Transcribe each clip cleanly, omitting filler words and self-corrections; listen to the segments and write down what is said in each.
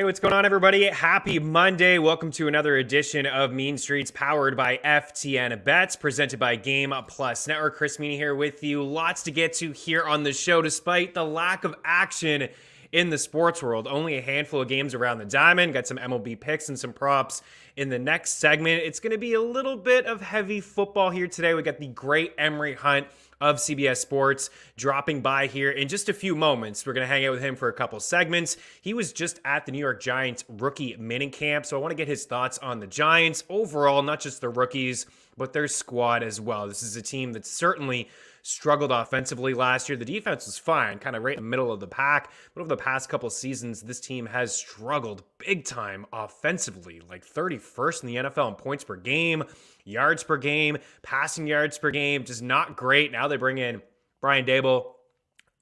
Hey, what's going on, everybody? Happy Monday. Welcome to another edition of Mean Streets, powered by FTN Bets, presented by Game Plus Network. Chris Meaney here with you. Lots to get to here on the show, despite the lack of action in the sports world. Only a handful of games around the diamond. Got some MLB picks and some props in the next segment. It's going to be a little bit of heavy football here today. We got the great Emory Hunt of CBS Sports dropping by here in just a few moments. We're going to hang out with him for a couple segments. He was just at the New York Giants Rookie Minicamp, so I want to get his thoughts on the Giants overall, not just the rookies, but their squad as well. This is a team that certainly struggled offensively last year. The defense was fine, kind of right in the middle of the pack, but over the past couple seasons, this team has struggled big time offensively, like 31st in the NFL in points per game, yards per game, passing yards per game, just not great. Now they bring in Brian Daboll,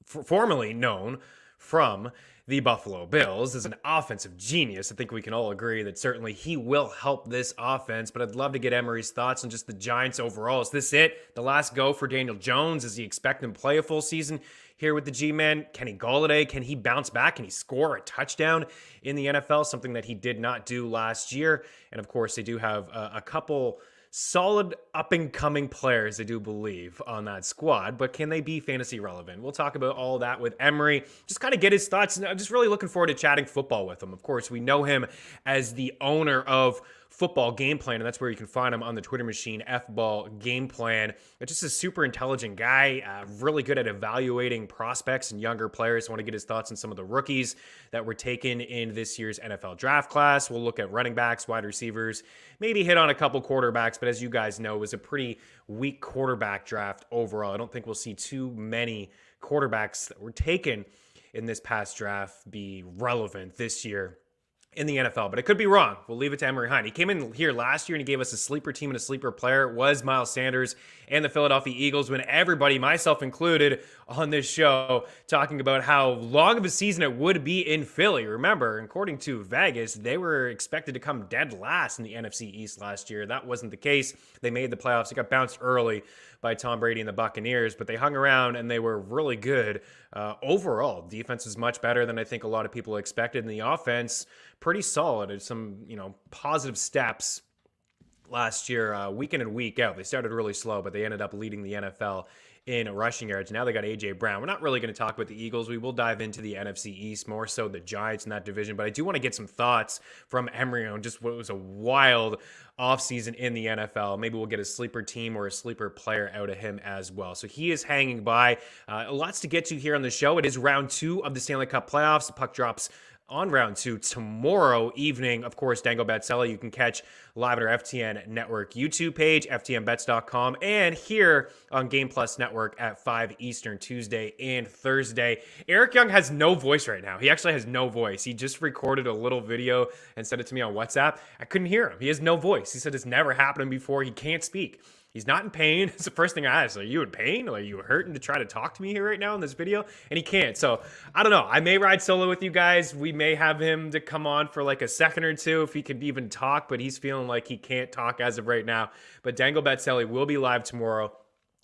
formerly known from the Buffalo Bills, as an offensive genius. I think we can all agree that certainly he will help this offense, but I'd love to get Emory's thoughts on just the Giants overall. Is this it? The last go for Daniel Jones? Is he expecting to play a full season here with the G-Man? Kenny Golladay, can he bounce back? Can he score a touchdown in the NFL? Something that he did not do last year. And of course, they do have a couple solid up-and-coming players, I do believe, on that squad, but can they be fantasy relevant? We'll talk about all that with Emory, just kind of get his thoughts, and I'm just really looking forward to chatting football with him. Of course, we know him as the owner of Football Gameplan, and that's where you can find him on the Twitter machine, Football Gameplan. Just a super intelligent guy, really good at evaluating prospects and younger players. I want to get his thoughts on some of the rookies that were taken in this year's NFL draft class. We'll look at running backs, wide receivers, maybe hit on a couple quarterbacks, but as you guys know, it was a pretty weak quarterback draft overall. I don't think we'll see too many quarterbacks that were taken in this past draft be relevant this year in the NFL, but I could be wrong. We'll leave it to Emory Hunt. He came in here last year and he gave us a sleeper team and a sleeper player. It was Miles Sanders and the Philadelphia Eagles, when everybody, myself included, on this show talking about how long of a season it would be in Philly. Remember, according to Vegas, they were expected to come dead last in the NFC East last year. That wasn't the case. They made the playoffs. They got bounced early by Tom Brady and the Buccaneers, but they hung around and they were really good. Overall, defense is much better than I think a lot of people expected, and the offense pretty solid. There's some, positive steps last year, week in and week out. They started really slow, but they ended up leading the NFL in rushing yards. Now they got A.J. Brown. We're not really going to talk about the Eagles. We will dive into the NFC East, more so the Giants in that division, but I do want to get some thoughts from Emory on just what was a wild offseason in the NFL. Maybe we'll get a sleeper team or a sleeper player out of him as well. So he is hanging by. Lots to get to here on the show. It is round 2 of the Stanley Cup playoffs. The puck drops on round 2 tomorrow evening. Of course, Dango Batsella, you can catch live at our FTN Network YouTube page, ftnbets.com, and here on Game Plus Network at 5 Eastern, Tuesday and Thursday. Eric Young has no voice right now. He actually has no voice. He just recorded a little video and sent it to me on WhatsApp. I couldn't hear him. He has no voice. He said it's never happened before. He can't speak. He's not in pain. It's the first thing I asked. Are you in pain? Are you hurting to try to talk to me here right now in this video? And he can't. So I don't know. I may ride solo with you guys. We may have him to come on for like a second or two if he could even talk, but he's feeling like he can't talk as of right now. But Dango Batsella will be live tomorrow,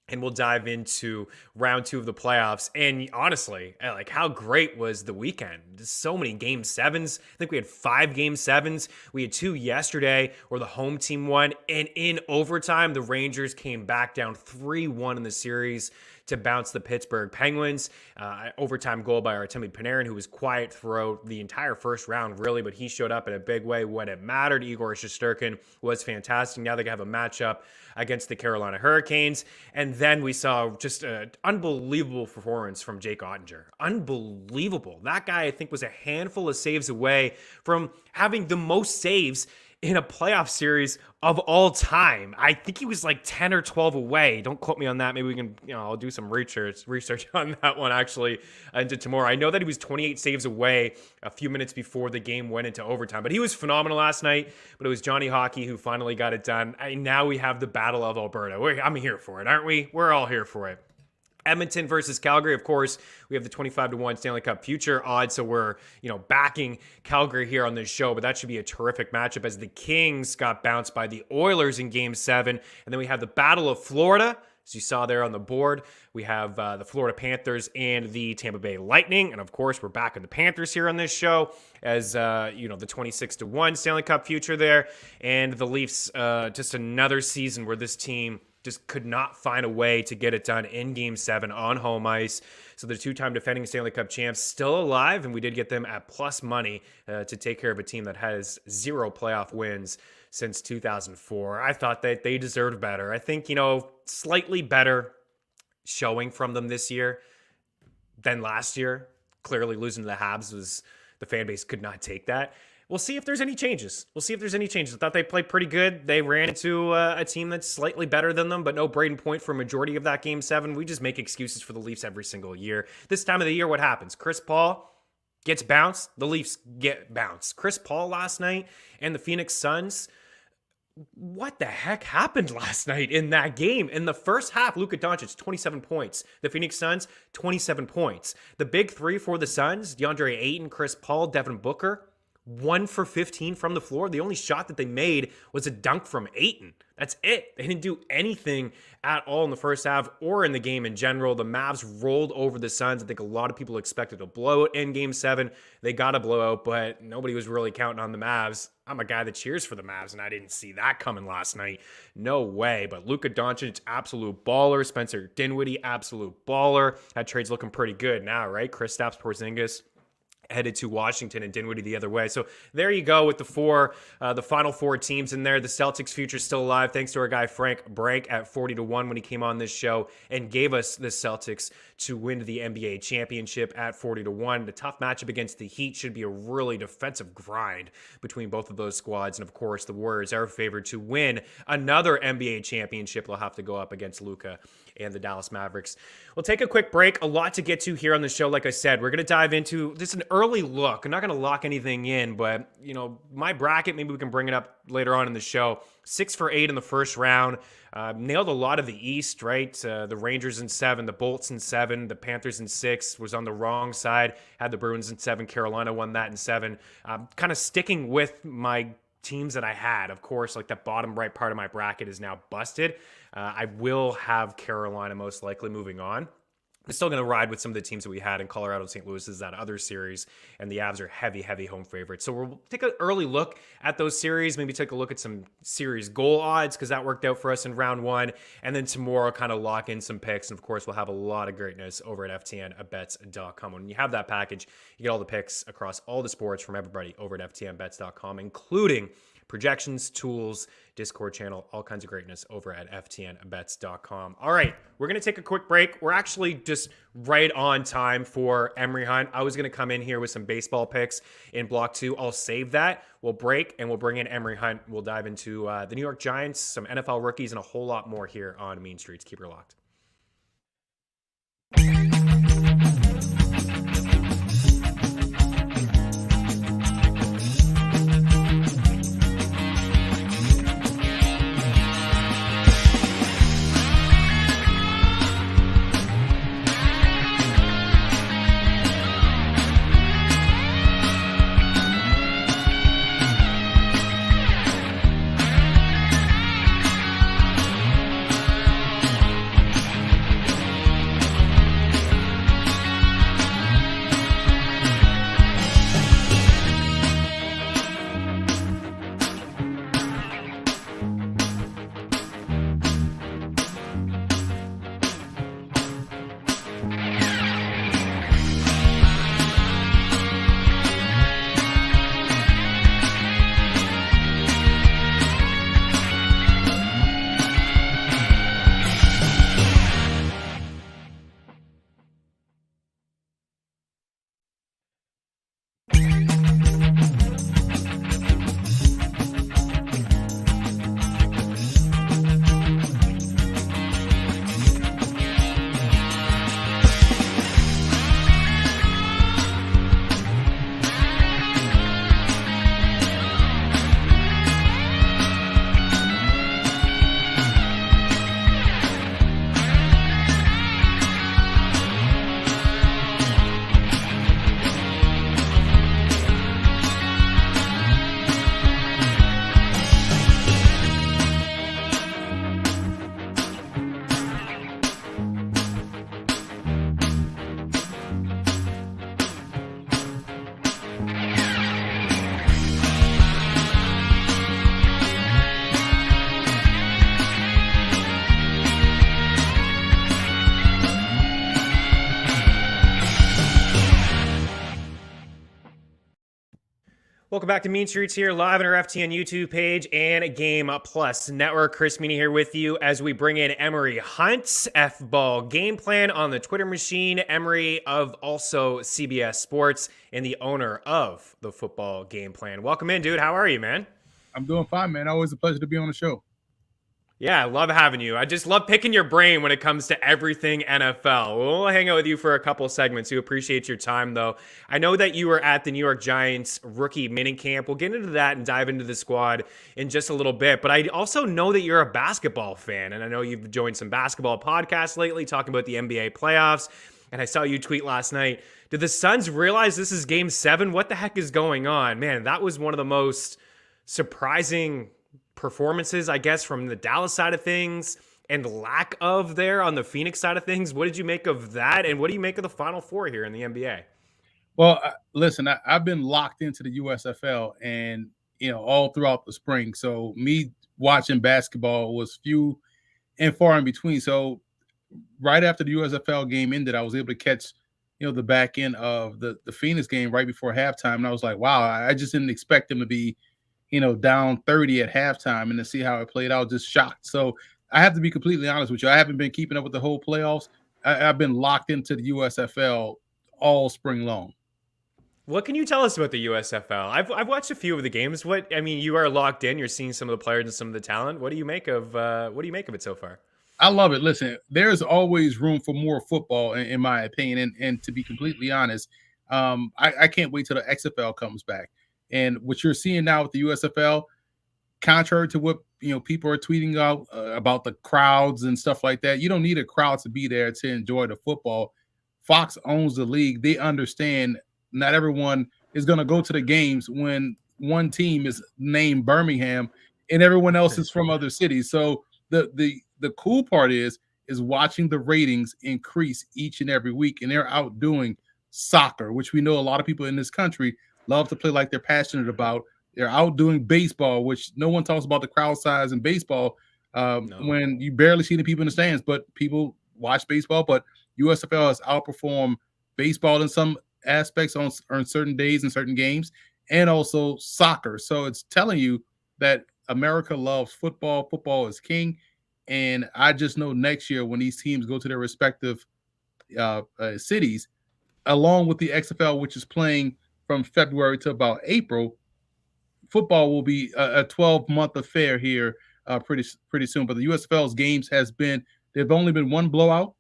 and we'll dive into round 2 of the playoffs. And honestly, like, how great was the weekend? Just so many game 7s. I think we had 5 game 7s. We had 2 yesterday where the home team won. And in overtime, the Rangers came back down 3-1 in the series to bounce the Pittsburgh Penguins. Overtime goal by Artemi Panarin, who was quiet throughout the entire first round, really, but he showed up in a big way when it mattered. Igor Shesterkin was fantastic. Now they have a matchup against the Carolina Hurricanes. And then we saw just an unbelievable performance from Jake Ottinger. Unbelievable. That guy, I think, was a handful of saves away from having the most saves in a playoff series of all time. I think he was like 10 or 12 away. Don't quote me on that. Maybe we can, I'll do some research on that one actually into tomorrow. I know that he was 28 saves away a few minutes before the game went into overtime, but he was phenomenal last night. But it was Johnny Hockey who finally got it done. Now we have the Battle of Alberta. I'm here for it, aren't we? We're all here for it. Edmonton versus Calgary. Of course, we have the 25-1 Stanley Cup future odds, so we're, backing Calgary here on this show, but that should be a terrific matchup as the Kings got bounced by the Oilers in Game 7. And then we have the Battle of Florida As you saw there on the board, we have the Florida Panthers and the Tampa Bay Lightning. And of course, we're back in the Panthers here on this show as, the 26-1 Stanley Cup future there. And the Leafs, just another season where this team just could not find a way to get it done in Game 7 on home ice. So the two-time defending Stanley Cup champs still alive, and we did get them at plus money to take care of a team that has 0 playoff wins since 2004. I thought that they deserved better. I think, slightly better showing from them this year than last year. Clearly losing to the Habs was, the fan base could not take that. We'll see if there's any changes. I thought they played pretty good. They ran into a team that's slightly better than them, but no Braden Point for a majority of that Game 7. We just make excuses for the Leafs every single year. This time of the year, what happens? Chris Paul gets bounced. The Leafs get bounced. Chris Paul last night and the Phoenix Suns, what the heck happened last night in that game? In the first half, Luka Doncic, 27 points. The Phoenix Suns, 27 points. The big three for the Suns, DeAndre Ayton, Chris Paul, Devin Booker, 1 for 15 from the floor. The only shot that they made was a dunk from Ayton. That's it. They didn't do anything at all in the first half or in the game in general. The Mavs rolled over the Suns. I think a lot of people expected a blowout in Game 7. They got a blowout, but nobody was really counting on the Mavs. I'm a guy that cheers for the Mavs, and I didn't see that coming last night. No way. But Luka Doncic, absolute baller. Spencer Dinwiddie, absolute baller. That trade's looking pretty good now, right? Kristaps Porzingis headed to Washington and Dinwiddie the other way. So there you go with the final 4 teams in there. The Celtics future still alive thanks to our guy Frank Brank at 40-1 when he came on this show and gave us the Celtics to win the NBA championship at 40-1. The tough matchup against the Heat should be a really defensive grind between both of those squads. And of course, the Warriors are favored to win another NBA championship. They'll have to go up against Luka and the Dallas Mavericks. We'll take a quick break. A lot to get to here on the show. Like I said, we're going to dive into just an early look. I'm not going to lock anything in, but my bracket, maybe we can bring it up later on in the show. 6 for 8 in the first round. Nailed a lot of the East, right? The Rangers in 7, the Bolts in 7, the Panthers in 6. Was on the wrong side. Had the Bruins in 7. Carolina won that in 7. Kind of sticking with my teams that I had. Of course, like that bottom right part of my bracket is now busted. I will have Carolina most likely moving on. I'm still going to ride with some of the teams that we had in Colorado and St. Louis is that other series, and the Avs are heavy home favorites. So we'll take an early look at those series, maybe take a look at some series goal odds because that worked out for us in round 1, and then tomorrow kind of lock in some picks. And of course, we'll have a lot of greatness over at FTNBets.com. When you have that package, you get all the picks across all the sports from everybody over at FTNBets.com, including projections, tools, Discord channel, all kinds of greatness over at FTNBets.com. All right, we're going to take a quick break. We're actually just right on time for Emory Hunt. I was going to come in here with some baseball picks in block 2. I'll save that. We'll break and we'll bring in Emory Hunt. We'll dive into the New York Giants, some NFL rookies, and a whole lot more here on Mean Streets. Keep her locked. Welcome back to Mean Streets here, live on our FTN YouTube page and Game Plus Network. Chris Meaney here with you as we bring in Emory Hunt, Football Gameplan on the Twitter machine. Emory of also CBS Sports and the owner of the Football Gameplan. Welcome in, dude. How are you, man? I'm doing fine, man. Always a pleasure to be on the show. Yeah, I love having you. I just love picking your brain when it comes to everything NFL. We'll hang out with you for a couple segments. We appreciate your time, though. I know that you were at the New York Giants Rookie Minicamp. We'll get into that and dive into the squad in just a little bit. But I also know that you're a basketball fan, and I know you've joined some basketball podcasts lately talking about the NBA playoffs. And I saw you tweet last night. Did the Suns realize this is Game 7? What the heck is going on? Man, that was one of the most surprising performances, I guess, from the Dallas side of things and lack of there on the Phoenix side of things. What did you make of that? And what do you make of the Final Four here in the NBA? Well, listen, I've been locked into the USFL and, all throughout the spring. So me watching basketball was few and far in between. So right after the USFL game ended, I was able to catch, the back end of the Phoenix game right before halftime. And I was like, wow, I just didn't expect them to be down 30 at halftime, and to see how it played out, just shocked. So I have to be completely honest with you. I haven't been keeping up with the whole playoffs. I've been locked into the USFL all spring long. What can you tell us about the USFL? I've watched a few of the games. You are locked in. You're seeing some of the players and some of the talent. What do you make of it so far? I love it. Listen, there's always room for more football, in my opinion. And to be completely honest, I can't wait till the XFL comes back. And what you're seeing now with the USFL, contrary to what people are tweeting out about the crowds and stuff like that, you don't need a crowd to be there to enjoy the football. Fox owns the league. They understand not everyone is going to go to the games when one team is named Birmingham and everyone else is from other cities. So the cool part is watching the ratings increase each and every week, and they're out doing soccer, which we know a lot of people in this country love to play like they're passionate about. They're out doing baseball, which no one talks about the crowd size in baseball when you barely see the people in the stands, but people watch baseball. But USFL has outperformed baseball in some aspects on certain days and certain games, and also soccer. So it's telling you that America loves football. Football is king. And I just know next year when these teams go to their respective cities, along with the XFL, which is playing from February to about April, football will be a 12-month affair here pretty soon. But the USFL's games they've only been one blowout.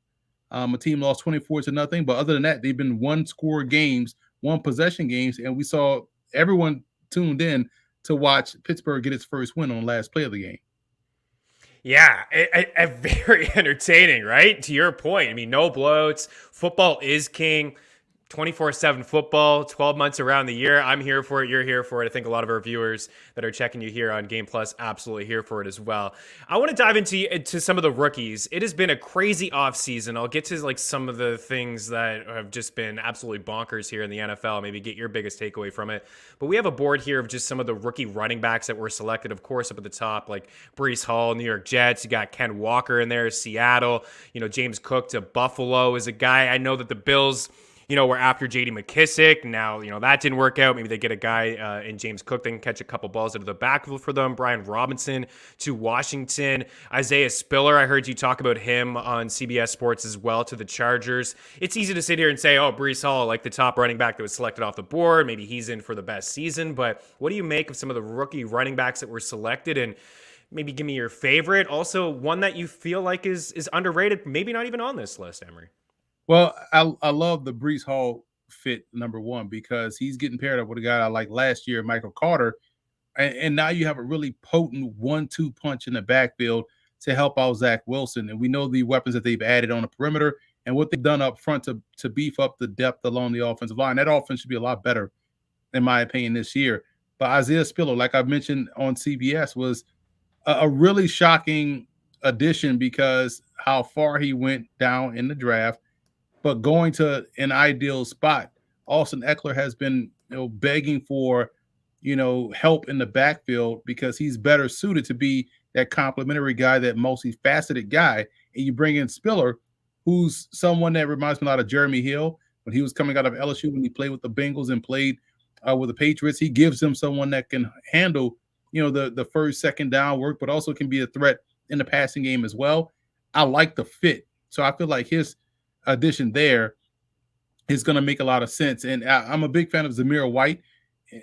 A team lost 24-0. But other than that, they've been one-score games, one-possession games. And we saw everyone tuned in to watch Pittsburgh get its first win on last play of the game. Yeah, very entertaining, right? To your point, no blowouts. Football is king. 24/7 football, 12 months around the year. I'm here for it. You're here for it. I think a lot of our viewers that are checking you here on Game Plus absolutely here for it as well. I want to dive into some of the rookies. It has been a crazy offseason. I'll get to some of the things that have just been absolutely bonkers here in the NFL. Maybe get your biggest takeaway from it. But we have a board here of just some of the rookie running backs that were selected, of course, up at the top, like Breece Hall, New York Jets. You got Ken Walker in there, Seattle. James Cook to Buffalo is a guy. I know that the Bills we're after J.D. McKissick. Now, that didn't work out. Maybe they get a guy in James Cook that can catch a couple balls out of the backfield for them. Bryan Robinson to Washington. Isaiah Spiller, I heard you talk about him on CBS Sports as well, to the Chargers. It's easy to sit here and say, Breece Hall, like the top running back that was selected off the board. Maybe he's in for the best season. But what do you make of some of the rookie running backs that were selected? And maybe give me your favorite. Also, one that you feel like is underrated, maybe not even on this list, Emory. Well, I love the Breece Hall fit, number one, because he's getting paired up with a guy I like last year, Michael Carter. And now you have a really potent 1-2 punch in the backfield to help out Zach Wilson. And we know the weapons that they've added on the perimeter and what they've done up front to beef up the depth along the offensive line. That offense should be a lot better, in my opinion, this year. But Isaiah Spiller, like I've mentioned on CBS, was a really shocking addition because how far he went down in the draft. But going to an ideal spot, Austin Eckler has been begging for help in the backfield because he's better suited to be that complimentary guy, that multifaceted guy. And you bring in Spiller, who's someone that reminds me a lot of Jeremy Hill when he was coming out of LSU, when he played with the Bengals and played with the Patriots. He gives them someone that can handle, the first, second down work, but also can be a threat in the passing game as well. I like the fit. So I feel like his addition there is going to make a lot of sense. And I'm a big fan of Zamir White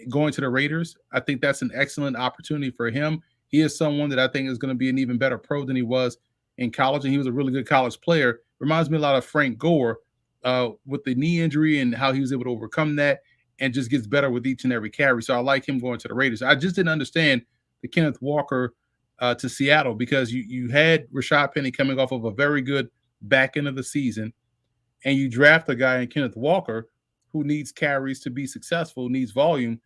going to the Raiders. I think that's an excellent opportunity for him. He is someone that I think is going to be an even better pro than he was in college, and he was a really good college player. Reminds me a lot of Frank Gore with the knee injury and how he was able to overcome that and just gets better with each and every carry. So I like him going to the Raiders. I just didn't understand the Kenneth Walker to Seattle, because you had Rashad Penny coming off of a very good back end of the season, and you draft a guy in Kenneth Walker who needs carries to be successful, needs volume,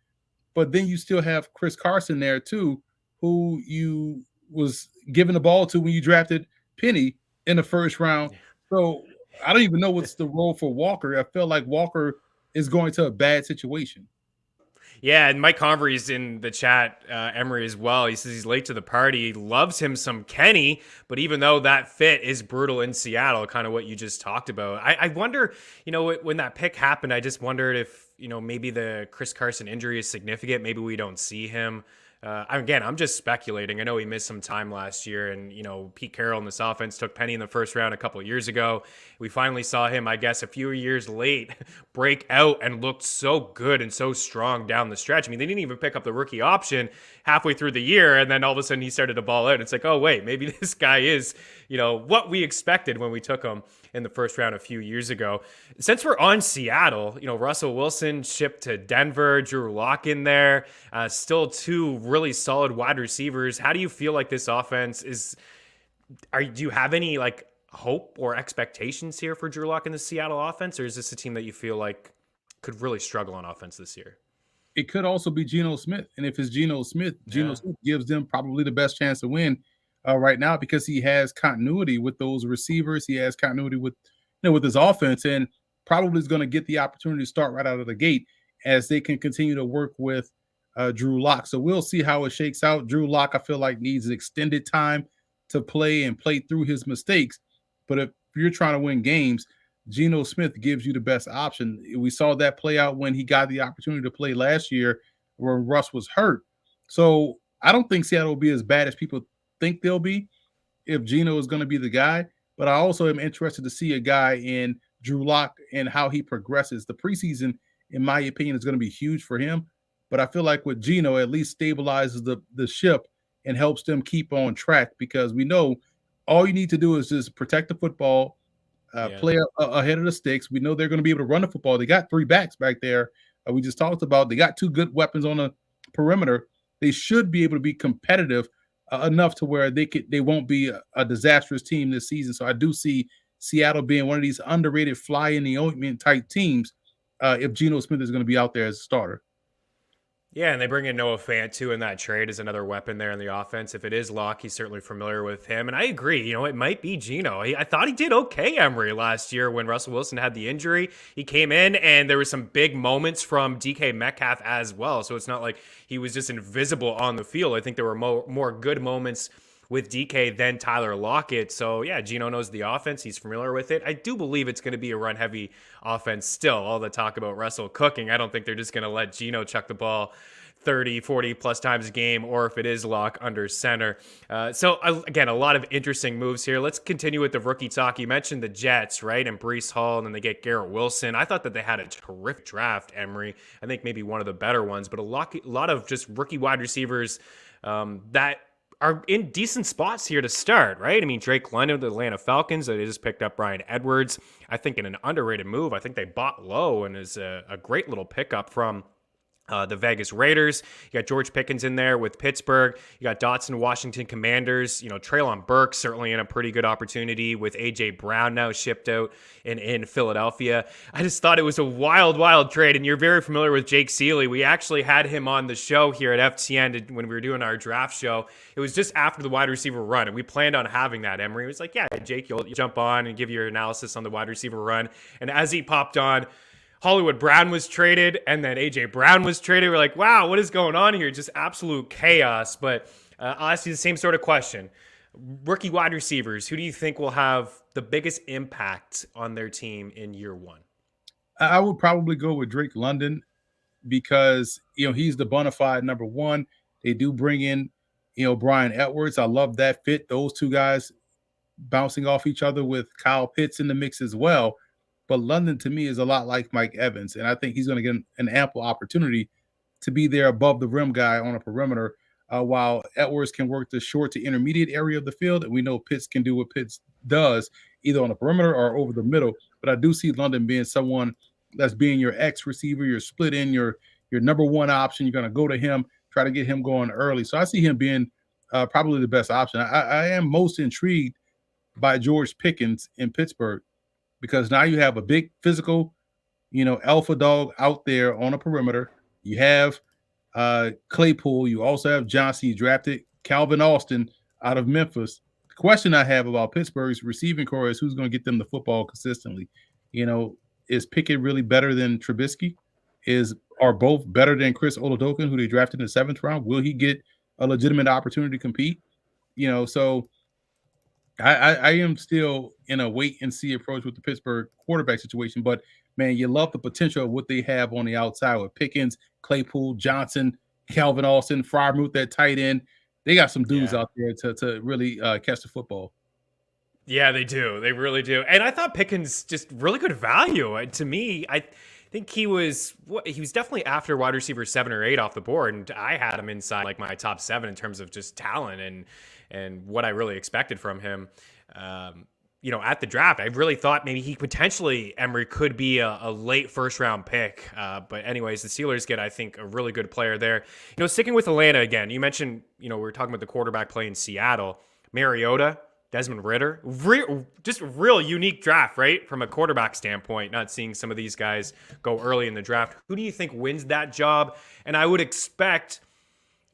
but then you still have Chris Carson there too, who you was giving the ball to when you drafted Penny in the first round. So I don't even know what's the role for Walker. I feel like Walker is going to a bad situation. Yeah, and Mike Convery's in the chat, Emory as well. He says he's late to the party. He loves him some Kenny, but even though that fit is brutal in Seattle, kind of what you just talked about. I wonder, when that pick happened, I just wondered if, maybe the Chris Carson injury is significant. Maybe we don't see him. Again, I'm just speculating. I know he missed some time last year, and Pete Carroll in this offense took Penny in the first round a couple of years ago. We finally saw him, I guess, a few years late break out and looked so good and so strong down the stretch. I mean, they didn't even pick up the rookie option halfway through the year, and then all of a sudden he started to ball out. It's like, oh wait, maybe this guy is, what we expected when we took him in the first round a few years ago. Since we're on Seattle, Russell Wilson shipped to Denver, Drew Lock in there, still two really solid wide receivers. How do you feel like this offense is? Do you have any hope or expectations here for Drew Lock in the Seattle offense, or is this a team that you feel like could really struggle on offense this year? It could also be Geno Smith, and if it's Geno Smith gives them probably the best chance to win right now, because he has continuity with those receivers. He has continuity with with his offense, and probably is going to get the opportunity to start right out of the gate as they can continue to work with Drew Lock. So we'll see how it shakes out. Drew Lock, I feel like, needs extended time to play and play through his mistakes. But if you're trying to win games, Geno Smith gives you the best option. We saw that play out when he got the opportunity to play last year where Russ was hurt. So I don't think Seattle will be as bad as people think they'll be if Geno is going to be the guy. But I also am interested to see a guy in Drew Lock and how he progresses. The preseason, in my opinion, is going to be huge for him. But I feel like with Geno, at least stabilizes the ship and helps them keep on track, because we know all you need to do is just protect the football, play ahead of the sticks. We know they're going to be able to run the football. They got three backs back there. We just talked about. They got two good weapons on the perimeter. They should be able to be competitive enough to where they won't be a disastrous team this season. So I do see Seattle being one of these underrated fly in the ointment type teams if Geno Smith is going to be out there as a starter. Yeah, and they bring in Noah Fant, too, in that trade as another weapon there in the offense. If it is Locke, he's certainly familiar with him. And I agree, it might be Geno. I thought he did okay, Emory, last year when Russell Wilson had the injury. He came in, and there were some big moments from DK Metcalf as well. So it's not like he was just invisible on the field. I think there were more good moments with DK than Tyler Lockett. So, yeah, Geno knows the offense. He's familiar with it. I do believe it's going to be a run-heavy offense still. All the talk about Russell cooking, I don't think they're just going to let Geno chuck the ball 30, 40-plus times a game, or if it is Lock under center. So, again, a lot of interesting moves here. Let's continue with the rookie talk. You mentioned the Jets, right, and Breece Hall, and then they get Garrett Wilson. I thought that they had a terrific draft, Emory. I think maybe one of the better ones, but a lot of just rookie wide receivers that are in decent spots here to start, right? I mean, Drake London, the Atlanta Falcons, they just picked up Bryan Edwards. I think in an underrated move. I think they bought low and is a great little pickup from the Vegas Raiders. You got George Pickens in there with Pittsburgh. You got Dotson, Washington Commanders. Treylon Burks certainly in a pretty good opportunity with A.J. Brown now shipped out in Philadelphia. I just thought it was a wild trade, and you're very familiar with Jake Seeley. We actually had him on the show here at FTN when we were doing our draft show. It was just after the wide receiver run, and we planned on having that. Emory was like, yeah, Jake, you'll jump on and give your analysis on the wide receiver run. And as he popped on, Hollywood Brown was traded, and then A.J. Brown was traded. We're like, wow, what is going on here? Just absolute chaos. But I'll ask you the same sort of question. Rookie wide receivers, who do you think will have the biggest impact on their team in year one? I would probably go with Drake London, because he's the bona fide number one. They do bring in Bryan Edwards. I love that fit. Those two guys bouncing off each other with Kyle Pitts in the mix as well. But London to me is a lot like Mike Evans, and I think he's going to get an ample opportunity to be there above the rim guy on a perimeter, while Edwards can work the short to intermediate area of the field, and we know Pitts can do what Pitts does either on the perimeter or over the middle. But I do see London being someone that's being your X receiver, your split in, your number one option. You're going to go to him, try to get him going early. So I see him being probably the best option. I am most intrigued by George Pickens in Pittsburgh, because now you have a big physical, alpha dog out there on a perimeter. You have Claypool. You also have Johnson. You drafted Calvin Austin out of Memphis. The question I have about Pittsburgh's receiving core is who's going to get them the football consistently. Is Pickett really better than Trubisky? Are both better than Chris Oladokun, who they drafted in the 7th round? Will he get a legitimate opportunity to compete? So I am still in a wait and see approach with the Pittsburgh quarterback situation, but man, you love the potential of what they have on the outside with Pickens, Claypool, Johnson, Calvin Austin, Freiermuth, that tight end. They got some dudes out there to really catch the football. Yeah, they do. They really do. And I thought Pickens just really good value. To me, I think he was definitely after wide receiver 7 or 8 off the board, and I had him inside like my top 7 in terms of just talent and what I really expected from him. At the draft, I really thought maybe he potentially, Emory, could be a late first-round pick. But anyways, the Steelers get, I think, a really good player there. Sticking with Atlanta again, you mentioned, we were talking about the quarterback play in Seattle. Mariota, Desmond Ridder, just real unique draft, right? From a quarterback standpoint, not seeing some of these guys go early in the draft. Who do you think wins that job? And I would expect,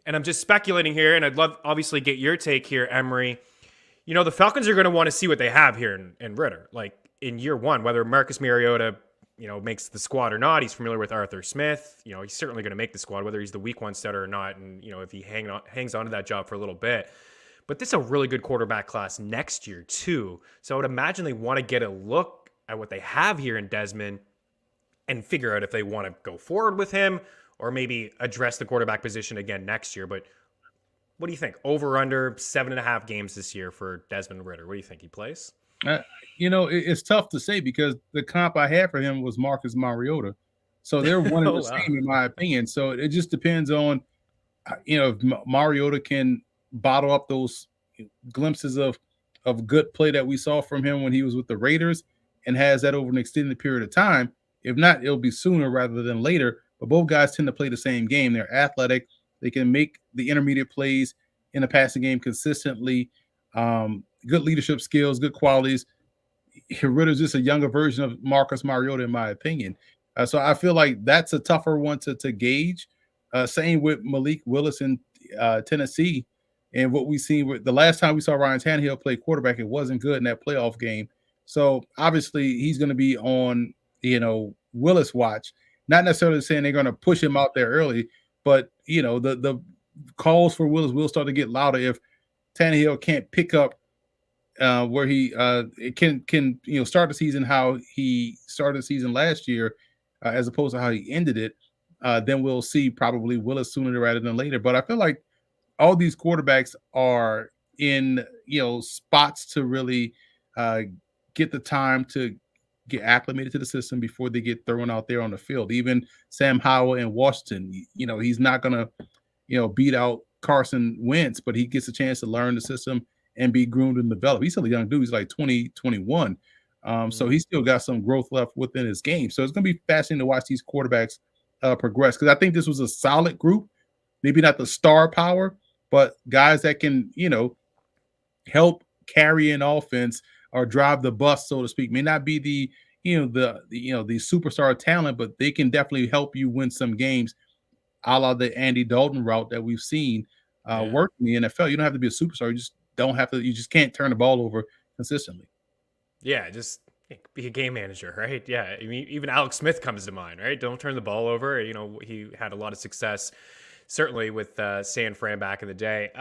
and I'm just speculating here, and I'd love, obviously, get your take here, Emory. The Falcons are going to want to see what they have here in Ridder, like in year one, whether Marcus Mariota, makes the squad or not. He's familiar with Arthur Smith. He's certainly going to make the squad, whether he's the week one starter or not. And, if he hangs on to that job for a little bit. But this is a really good quarterback class next year, too. So I would imagine they want to get a look at what they have here in Desmond and figure out if they want to go forward with him or maybe address the quarterback position again next year. But what do you think? Over, under 7.5 games this year for Desmond Ridder. What do you think he plays? It's tough to say because the comp I had for him was Marcus Mariota. So they're one and the same in my opinion. So it just depends on, if Mariota can bottle up those glimpses of good play that we saw from him when he was with the Raiders and has that over an extended period of time. If not, it'll be sooner rather than later. But both guys tend to play the same game. They're athletic. They can make the intermediate plays in the passing game consistently. Good leadership skills, good qualities. Ridder's just a younger version of Marcus Mariota, in my opinion. So I feel like that's a tougher one to gauge. Same with Malik Willis in Tennessee. And what we seen with the last time we saw Ryan Tannehill play quarterback, it wasn't good in that playoff game. So obviously he's going to be on, Willis watch. Not necessarily saying they're going to push him out there early, but the calls for Willis will start to get louder if Tannehill can't pick up where he can start the season how he started the season last year, as opposed to how he ended it. Then we'll see probably Willis sooner rather than later. But I feel like all these quarterbacks are in spots to really get the time to get acclimated to the system before they get thrown out there on the field. Even Sam Howell in Washington, he's not gonna beat out Carson Wentz, but he gets a chance to learn the system and be groomed and developed. He's still a young dude. He's like 20, 21. So he's still got some growth left within his game. So it's going to be fascinating to watch these quarterbacks progress, because I think this was a solid group. Maybe not the star power, but guys that can, help carry an offense or drive the bus, so to speak. May not be the superstar talent, but they can definitely help you win some games, a la the Andy Dalton route that we've seen work in the NFL. You don't have to be a superstar. You just can't turn the ball over consistently. Yeah, just be a game manager, right? Yeah, I mean, even Alex Smith comes to mind, right? Don't turn the ball over. He had a lot of success, certainly with San Fran back in the day.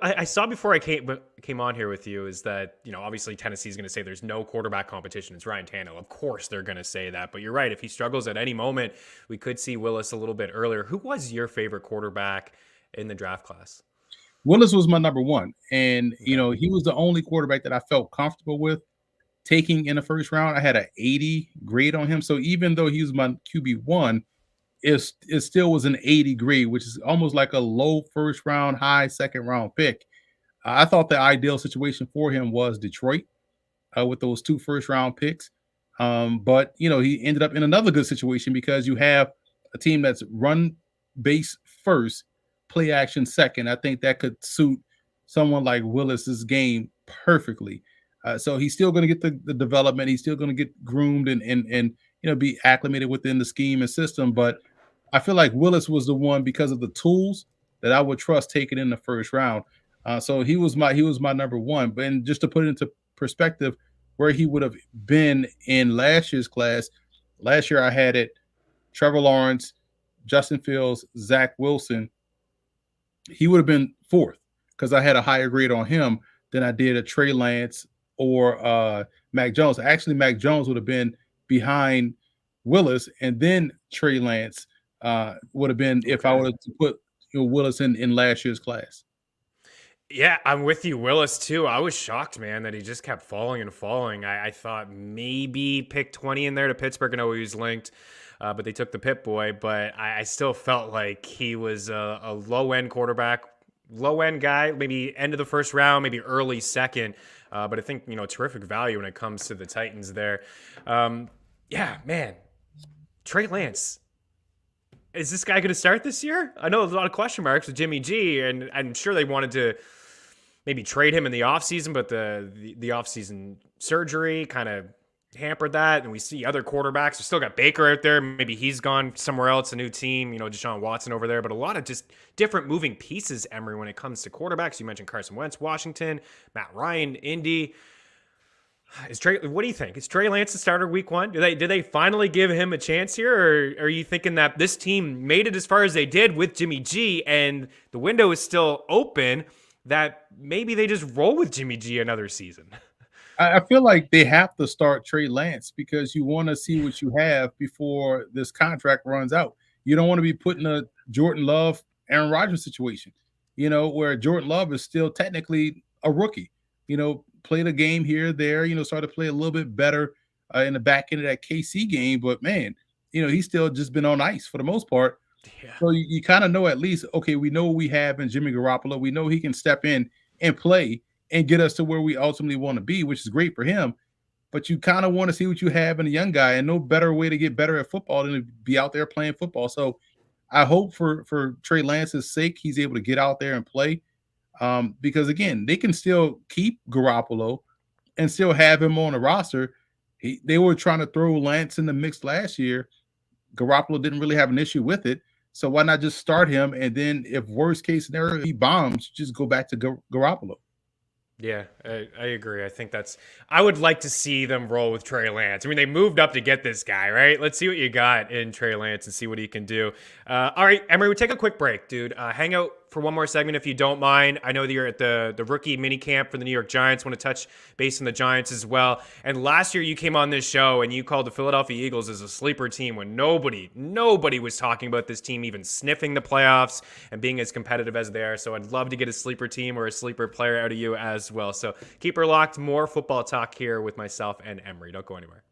I saw before I came on here with you is that, obviously Tennessee's going to say there's no quarterback competition. It's Ryan Tannehill. Of course they're going to say that. But you're right. If he struggles at any moment, we could see Willis a little bit earlier. Who was your favorite quarterback in the draft class? Willis was my number one. And, he was the only quarterback that I felt comfortable with taking in the first round. I had an 80 grade on him. So even though he was my QB1, it still was an 80 grade, which is almost like a low first round, high second round pick. I thought the ideal situation for him was Detroit with those 2 first round picks. But, he ended up in another good situation because you have a team that's run base first, play action second. I think that could suit someone like Willis's game perfectly. So he's still going to get the development. He's still going to get groomed and be acclimated within the scheme and system. But I feel like Willis was the one because of the tools that I would trust taking in the first round. So he was my number one. But and just to put it into perspective, where he would have been in last year's class, last year I had it Trevor Lawrence, Justin Fields, Zach Wilson. He would have been 4th because I had a higher grade on him than I did a Trey Lance or Mac Jones. Actually, Mac Jones would have been behind Willis, and then Trey Lance would have been if I were to put Willis in last year's class. Yeah, I'm with you, Willis, too. I was shocked, man, that he just kept falling and falling. I thought maybe pick 20 in there to Pittsburgh. I know he was linked, but they took the Pit Boy. But I still felt like he was a low-end quarterback, low-end guy, maybe end of the first round, maybe early second. But I think, terrific value when it comes to the Titans there. Yeah, man. Trey Lance. Is this guy going to start this year? I know there's a lot of question marks with Jimmy G, and I'm sure they wanted to maybe trade him in the offseason, but the offseason surgery kind of hampered that. And we see other quarterbacks. We still got Baker out there. Maybe he's gone somewhere else, a new team, Deshaun Watson over there. But a lot of just different moving pieces, Emory, when it comes to quarterbacks. You mentioned Carson Wentz, Washington, Matt Ryan, Indy. What do you think? Is Trey Lance the starter week 1? Did they finally give him a chance here? Or are you thinking that this team made it as far as they did with Jimmy G and the window is still open, that maybe they just roll with Jimmy G another season? I feel like they have to start Trey Lance because you want to see what you have before this contract runs out. You don't want to be put in a Jordan Love, Aaron Rodgers situation, where Jordan Love is still technically a rookie, played a game here, there, started to play a little bit better in the back end of that KC game. But, man, he's still just been on ice for the most part. Yeah. So you kind of know at least, okay, we know what we have in Jimmy Garoppolo. We know he can step in and play and get us to where we ultimately want to be, which is great for him. But you kind of want to see what you have in a young guy, and no better way to get better at football than to be out there playing football. So I hope for Trey Lance's sake, he's able to get out there and play. Because again, they can still keep Garoppolo and still have him on the roster. They were trying to throw Lance in the mix last year. Garoppolo didn't really have an issue with it. So why not just start him? And then if worst case scenario, he bombs, just go back to Garoppolo. Yeah, I agree. I think I would like to see them roll with Trey Lance. I mean, they moved up to get this guy, right? Let's see what you got in Trey Lance and see what he can do. All right, Emory, we'll take a quick break, dude. Hang out for one more segment if you don't mind. I know that you're at the rookie minicamp for the New York Giants. Want to touch base on the Giants as well. And last year you came on this show and you called the Philadelphia Eagles as a sleeper team when nobody was talking about this team even sniffing the playoffs and being as competitive as they are. So I'd love to get a sleeper team or a sleeper player out of you as well. So keep her locked. More football talk here with myself and Emory. Don't go anywhere.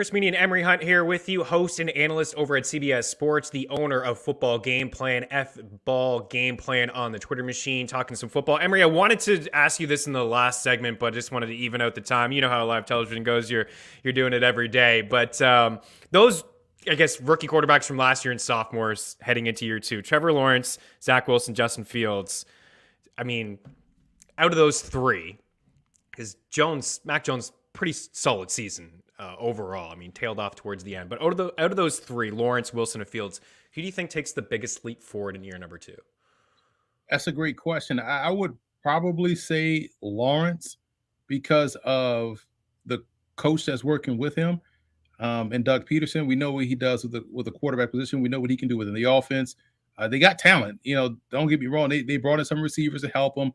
Chris Meaney and Emory Hunt here with you, host and analyst over at CBS Sports, the owner of Football Gameplan, F-Ball Gameplan on the Twitter machine, talking some football. Emory, I wanted to ask you this in the last segment, but I just wanted to even out the time. You know how live television goes. You're doing it every day. But those, I guess, rookie quarterbacks from last year and sophomores heading into year two, Trevor Lawrence, Zach Wilson, Justin Fields. I mean, out of those three, is Mac Jones, pretty solid season overall. I mean, tailed off towards the end. But out of those three, Lawrence, Wilson, and Fields, who do you think takes the biggest leap forward in year number two? That's a great question. I would probably say Lawrence because of the coach that's working with him, and Doug Peterson. We know what he does with the quarterback position. We know what he can do within the offense. They got talent. Don't get me wrong. They brought in some receivers to help them.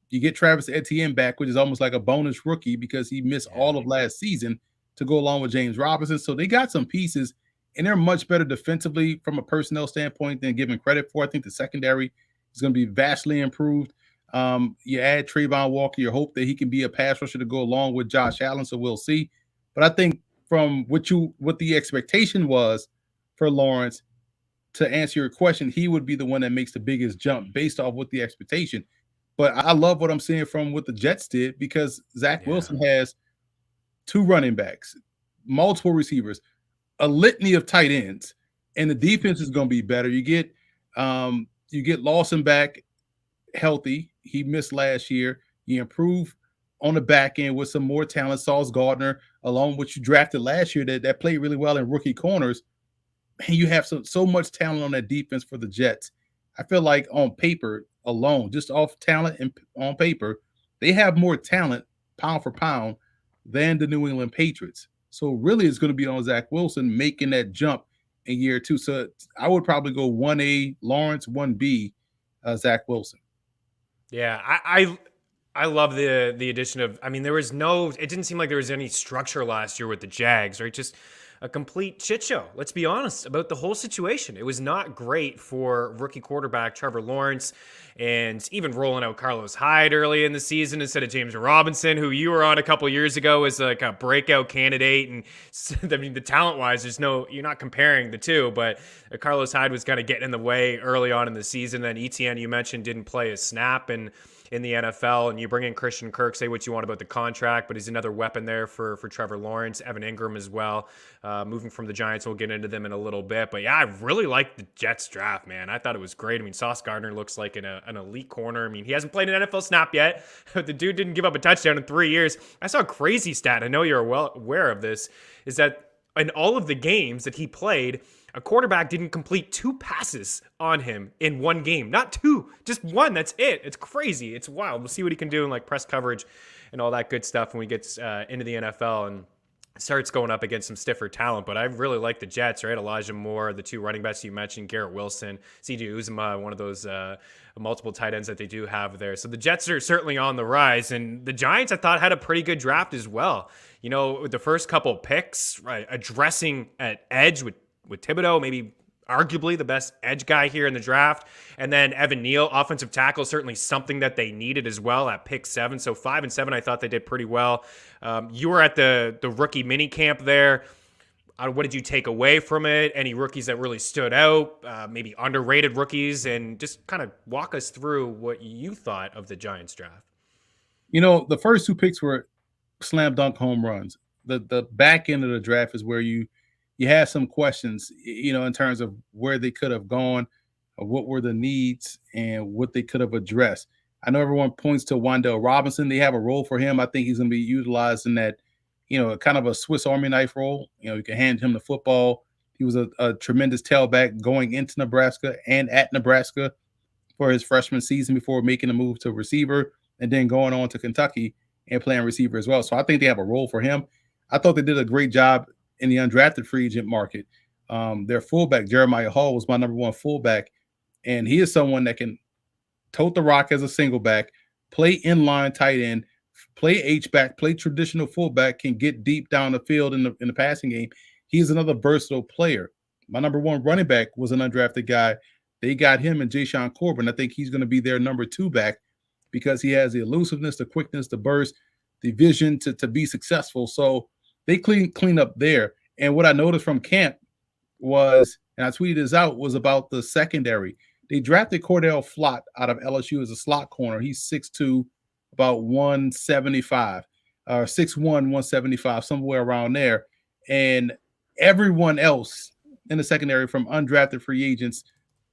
You get Travis Etienne back, which is almost like a bonus rookie because he missed all of last season to go along with James Robinson. So they got some pieces, and they're much better defensively from a personnel standpoint than given credit for. I think the secondary is going to be vastly improved. You add Trayvon Walker, you hope that he can be a pass rusher to go along with Josh Allen, so we'll see. But I think from what the expectation was for Lawrence, to answer your question, he would be the one that makes the biggest jump based off what the expectation. But I love what I'm seeing from what the Jets did because Zach Wilson has two running backs, multiple receivers, a litany of tight ends, and the defense is going to be better. You get Lawson back healthy. He missed last year. You improve on the back end with some more talent. Sauce Gardner, along with what you drafted last year, that played really well in rookie corners. And you have so much talent on that defense for the Jets. I feel like on paper alone, just off talent and on paper, they have more talent pound for pound than the New England Patriots. So really it's going to be on Zach Wilson making that jump in year two. So I would probably go 1A Lawrence, 1B Zach Wilson. Yeah, I love the addition of, I mean, it didn't seem like there was any structure last year with the Jags, right? Just a complete shit show. Let's be honest about the whole situation. It was not great for rookie quarterback Trevor Lawrence, and even rolling out Carlos Hyde early in the season instead of James Robinson, who you were on a couple years ago as like a breakout candidate. And I mean, the talent-wise, you're not comparing the two, but Carlos Hyde was kind of getting in the way early on in the season. Then ETN, you mentioned, didn't play a snap in the NFL, and you bring in Christian Kirk, say what you want about the contract, but he's another weapon there for Trevor Lawrence. Evan Ingram as well, moving from the Giants. We'll get into them in a little bit. But yeah, I really like the Jets draft, man. I thought it was great. I mean, Sauce Gardner looks like an elite corner. I mean, he hasn't played an NFL snap yet. The dude didn't give up a touchdown in 3 years. I saw a crazy stat. I know you're well aware of this, is that in all of the games that he played, a quarterback didn't complete 2 passes on him in one game. Not 2, just 1. That's it. It's crazy. It's wild. We'll see what he can do in like press coverage and all that good stuff when we get into the NFL and starts going up against some stiffer talent. But I really like the Jets, right? Elijah Moore, the 2 running backs you mentioned, Garrett Wilson, C.J. Uzomah, one of those multiple tight ends that they do have there. So the Jets are certainly on the rise. And the Giants, I thought, had a pretty good draft as well. You know, with the first couple picks, right, addressing at edge with Thibodeau, maybe arguably the best edge guy here in the draft. And then Evan Neal, offensive tackle, certainly something that they needed as well at pick 7. So 5 and 7, I thought they did pretty well. You were at the rookie minicamp there. What did you take away from it? Any rookies that really stood out? Maybe underrated rookies? And just kind of walk us through what you thought of the Giants draft. You know, the first 2 picks were slam dunk home runs. The back end of the draft is where you have some questions, you know, in terms of where they could have gone, or what were the needs, and what they could have addressed. I know everyone points to Wanda Robinson. They have a role for him. I think he's going to be utilized in that, you know, kind of a Swiss Army knife role. You know, you can hand him the football. He was a tremendous tailback going into Nebraska and at Nebraska for his freshman season before making a move to receiver and then going on to Kentucky and playing receiver as well. So I think they have a role for him. I thought they did a great job in the undrafted free agent market. Their fullback, Jeremiah Hall, was my number 1 fullback, and he is someone that can tote the rock as a single back, play inline tight end, play H-back, play traditional fullback, can get deep down the field in the passing game. He's another versatile player. My number 1 running back was an undrafted guy. They got him in Jashawn Corbin. I think he's going to be their number 2 back because he has the elusiveness, the quickness, the burst, the vision to be successful. So they clean up there. And what I noticed from camp was, and I tweeted this out, was about the secondary. They drafted Cordell Flott out of LSU as a slot corner. He's 6'2", about 175, or 6'1", 175, somewhere around there. And everyone else in the secondary, from undrafted free agents,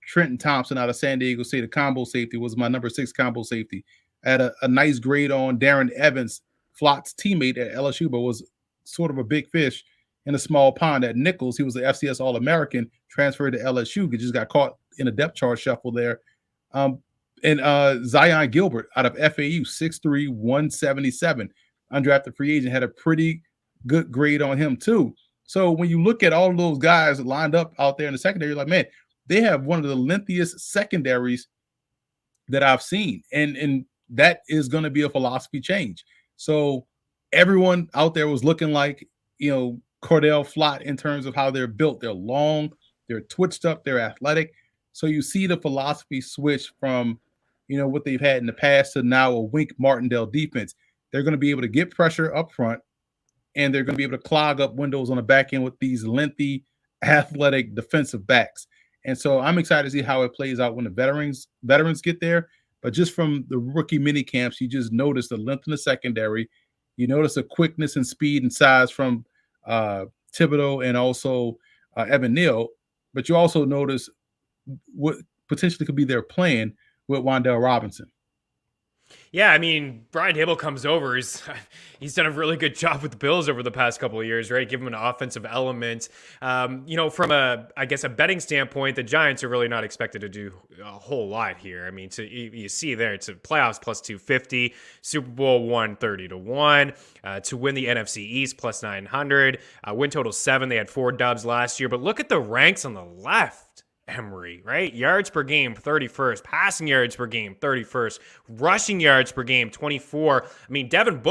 Trenton Thompson out of San Diego State, a combo safety, was my number 6 combo safety. I had a nice grade on Darren Evans, Flott's teammate at LSU, but was sort of a big fish in a small pond. At Nichols, he was the FCS All-American, transferred to LSU, he just got caught in a depth chart shuffle there. And Zion Gilbert out of FAU, 6'3", 177, undrafted free agent, had a pretty good grade on him too. So when you look at all of those guys lined up out there in the secondary, you're like, man, they have one of the lengthiest secondaries that I've seen. And that is going to be a philosophy change. So everyone out there was looking like, Cordell Flott in terms of how they're built. They're long, they're twitched up, they're athletic. So you see the philosophy switch from, what they've had in the past to now a Wink Martindale defense. They're going to be able to get pressure up front, and they're going to be able to clog up windows on the back end with these lengthy, athletic defensive backs. And so I'm excited to see how it plays out when the veterans get there. But just from the rookie mini camps, you just notice the length in the secondary. You notice the quickness and speed and size from Thibodeau and also Evan Neal. But you also notice what potentially could be their plan with Wanda Robinson. Yeah, I mean, Brian Dable comes over. He's done a really good job with the Bills over the past couple of years, right? Give him an offensive element. From a betting standpoint, the Giants are really not expected to do a whole lot here. I mean, you see there, it's a playoffs plus 250, Super Bowl 130-1, to win the NFC East plus 900, win total 7. They had 4 dubs last year, but look at the ranks on the left. Emory, right? Yards per game, 31st. Passing yards per game, 31st. Rushing yards per game, 24. I mean, Devontae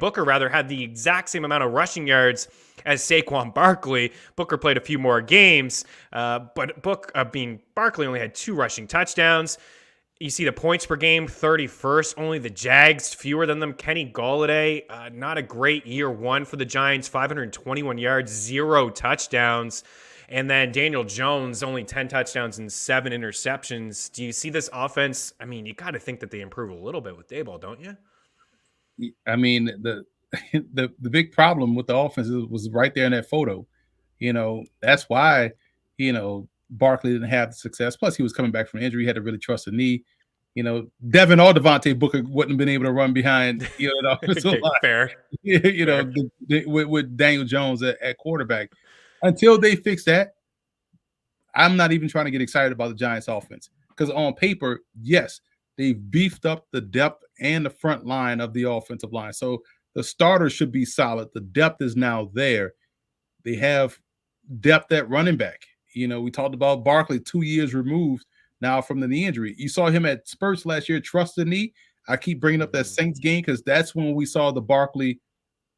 Booker had the exact same amount of rushing yards as Saquon Barkley. Booker played a few more games, but Barkley only had 2 rushing touchdowns. You see the points per game, 31st. Only the Jags, fewer than them. Kenny Golladay, not a great year 1 for the Giants. 521 yards, 0 touchdowns. And then Daniel Jones, only 10 touchdowns and 7 interceptions. Do you see this offense? I mean, you got to think that they improve a little bit with Daboll, don't you? I mean, the big problem with the offense was right there in that photo. That's why, Barkley didn't have the success. Plus, he was coming back from injury. He had to really trust the knee. Devin or Devontae Booker wouldn't have been able to run behind, the offensive line. Fair. With Daniel Jones at quarterback. Until they fix that, I'm not even trying to get excited about the Giants offense, because on paper, yes, they've beefed up the depth and the front line of the offensive line. So the starters should be solid. The depth is now there. They have depth at running back. We talked about Barkley, 2 years removed now from the knee injury. You saw him at spurts last year, trust the knee. I keep bringing up that Saints game because that's when we saw the Barkley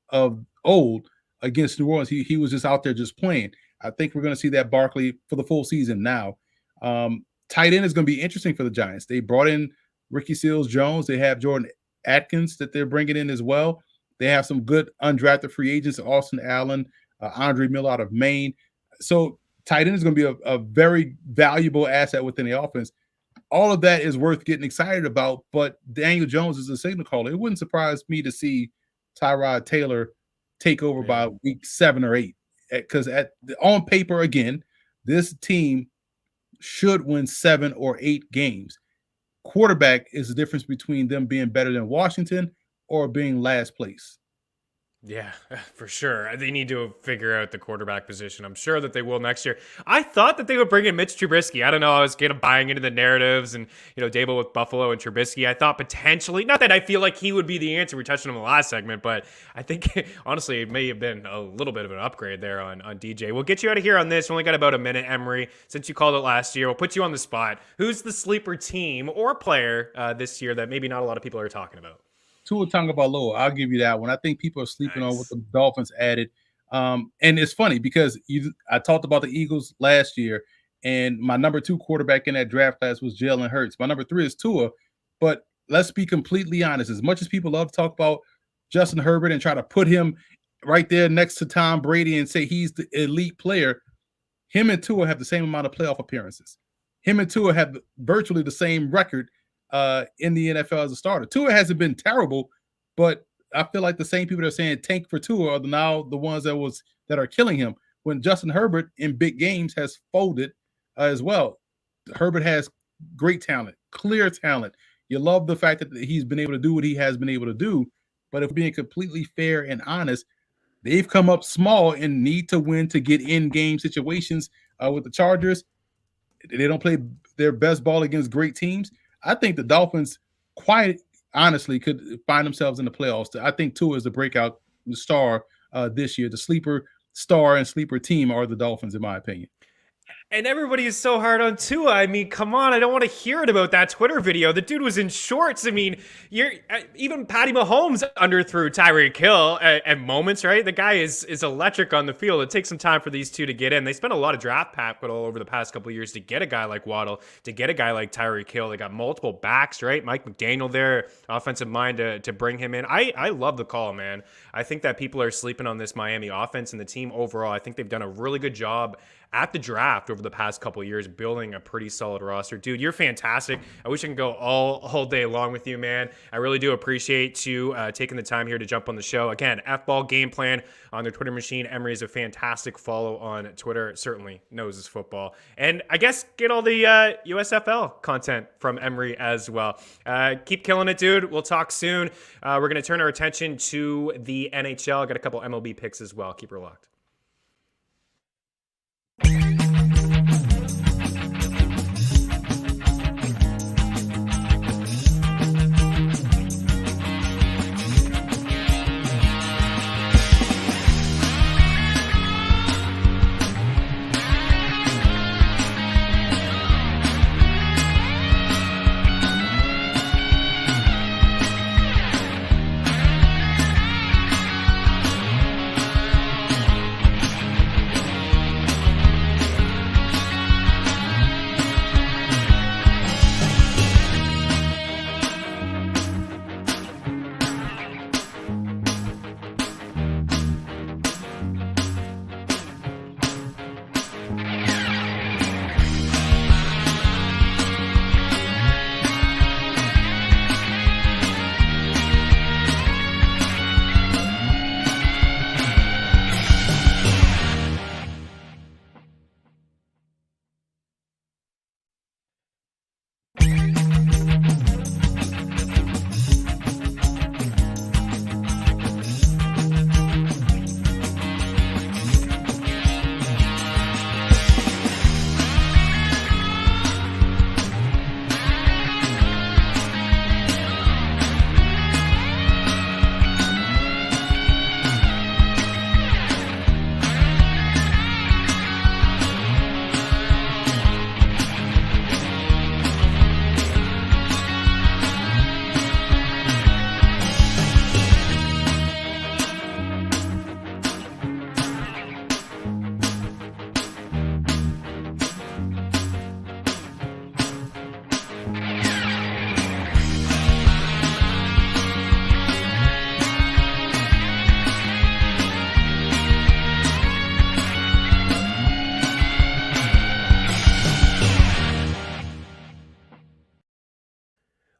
of old against New Orleans. He was just out there just playing. I think we're going to see that Barkley for the full season now. Tight end is going to be interesting for the Giants. They brought in Ricky Seals-Jones. They have Jordan Atkins that they're bringing in as well. They have some good undrafted free agents, Austin Allen, Andre Miller out of Maine. So tight end is going to be a very valuable asset within the offense. All of that is worth getting excited about, but Daniel Jones is a signal caller. It wouldn't surprise me to see Tyrod Taylor take over by week 7 or 8, because on paper, again, this team should win 7 or 8 games. Quarterback is the difference between them being better than Washington or being last place. Yeah, for sure. They need to figure out the quarterback position. I'm sure that they will next year. I thought that they would bring in Mitch Trubisky. I don't know. I was kind of buying into the narratives and, Daboll with Buffalo and Trubisky. I thought potentially, not that I feel like he would be the answer. We touched on him in the last segment, but I think, honestly, it may have been a little bit of an upgrade there on DJ. We'll get you out of here on this. We only got about a minute, Emory, since you called it last year. We'll put you on the spot. Who's the sleeper team or player this year that maybe not a lot of people are talking about? Tua Tagovailoa, I'll give you that one. I think people are sleeping on what the Dolphins added. And it's funny because I talked about the Eagles last year, and my number 2 quarterback in that draft class was Jalen Hurts. My number 3 is Tua. But let's be completely honest. As much as people love to talk about Justin Herbert and try to put him right there next to Tom Brady and say he's the elite player, him and Tua have the same amount of playoff appearances. Him and Tua have virtually the same record in the NFL as a starter. Tua hasn't been terrible, but I feel like the same people that are saying tank for Tua are now the ones that are killing him. When Justin Herbert in big games has folded as well. Herbert has great talent, clear talent. You love the fact that he's been able to do what he has been able to do. But if being completely fair and honest, they've come up small and need to win to get in game situations with the Chargers. They don't play their best ball against great teams. I think the Dolphins, quite honestly, could find themselves in the playoffs. I think Tua is the breakout star this year. The sleeper star and sleeper team are the Dolphins, in my opinion. And everybody is so hard on Tua. I mean, come on. I don't want to hear it about that Twitter video. The dude was in shorts. I mean, even Patty Mahomes underthrew Tyreek Hill at moments, right? The guy is electric on the field. It takes some time for these two to get in. They spent a lot of draft capital over the past couple of years to get a guy like Waddle, to get a guy like Tyreek Hill. They got multiple backs, right? Mike McDaniel there, offensive mind to bring him in. I love the call, man. I think that people are sleeping on this Miami offense and the team overall. I think they've done a really good job at the draft over the past couple of years, building a pretty solid roster. Dude, you're fantastic. I wish I could go all day long with you, man. I really do appreciate you taking the time here to jump on the show. Again, Football Gameplan on their Twitter machine. Emory is a fantastic follow on Twitter. Certainly knows his football. And I guess get all the USFL content from Emory as well. Keep killing it, dude. We'll talk soon. We're going to turn our attention to the NHL. I got a couple MLB picks as well. Keep her locked.